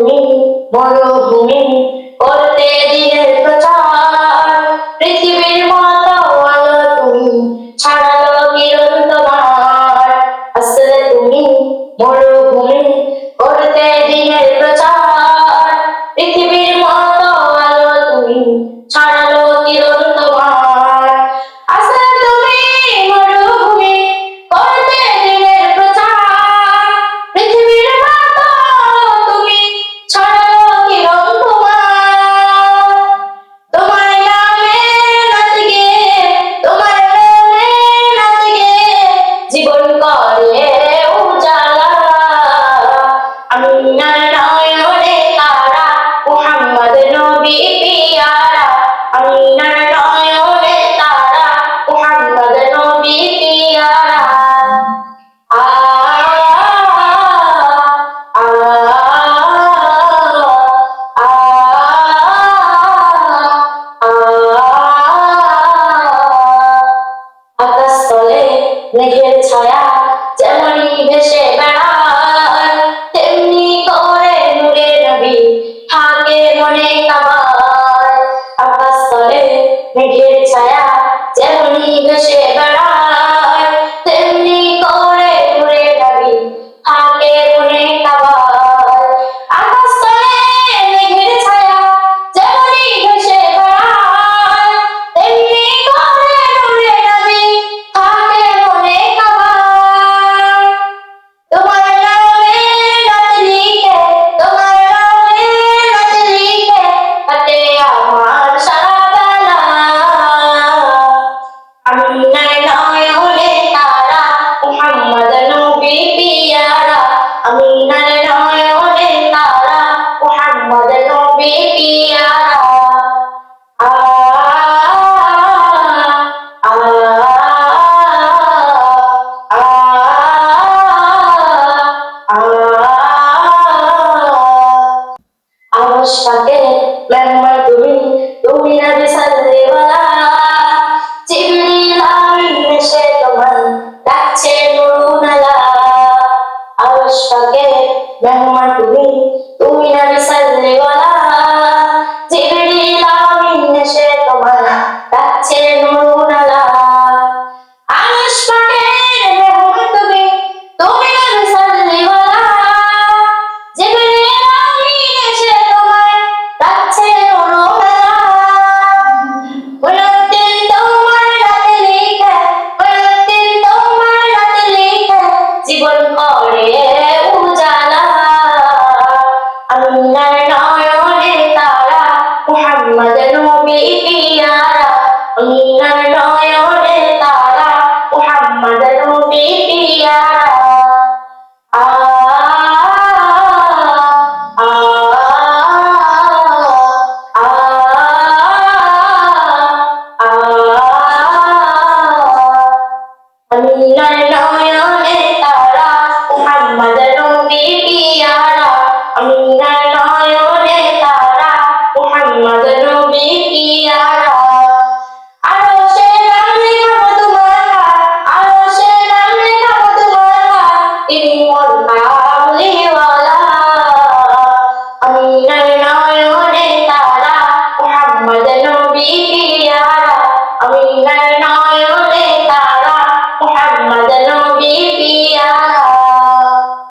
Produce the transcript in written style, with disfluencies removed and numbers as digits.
তুমি মরুভূমি করতে দিনের প্রচার, পৃথিবীর মতো আলো তুমি ছড়ালো কিরণ তোমার। আসলে তুমি মরুভূমি করতে দিনের প্রচার, পৃথিবীর মতো আলো তুমি ছড়ালো কিরণ তোমার। আসলে তুমি মরুভূমি করতে দিনের প্রচার, পৃথিবীর মতো আলো তুমি ছড়ালো কিরণ তোমার। তোমার নামে নাচে গে, তোমার নামে নাচে গে জীবন করে উজালা। আমিনার নয়নে তারা মুহাম্মদ নবী পিয়ারা, আমিনার নয়নে তারা মুহাম্মদ নবী পিয়ারা। আ আ আ আকাশতলে মেঘের ছায়া যেমনি ভেসে বেড়ায়, তেমনি করে নূরে নবী থাকে মনে কাবায়। আকাশতলে মেঘের ছায়া যেমনি ভেসে বেড়ায়, তেমনি করে নূরে নবী থাকে মনে কাবায়। আকাশতলে মেঘের ছায়া যেমনি ভেসে বেড়ায়, তেমনি করে নূরে নবী থাকে মনে কাবায়। তোমার নামে নাচ লিখে, তোমার নামে নাচ লিখে কাটে আমার সারা বেলা। আমিনার নয়নে তারা মুহাম্মদ নবী পিয়ারা, আমিনার নয়নে তারা মুহাম্মদ নবী পিয়ারা। আ আ আরশ পাকে মেহমান তুমি, তুমি নবী সাল্লিওয়ালা। জিবরিল আমিন এসে তোমার ডাকছে নুরুন আলা। আরশ পাকে মেহমান তুমি, তুমি নবী সাল্লিওয়ালা। জিবরিল আমিন এসে তোমার ডাকছে নুরুন আলা। আরশ পাকের মেহমান তুমি, তুমি নবী সাল্লিওয়ালা। জিবরিল আমিন এসে তোমার ডাকছে নুরুন আলা। মুনাজ্জিল তোমার রাতে লিখে, মুনাজ্জিল তোমার রাতে লিখে জীবন করে উজালা। আমিনার নয়নে তারা মুহাম্মদ নবী পিয়ারা, আমিনার নয়নে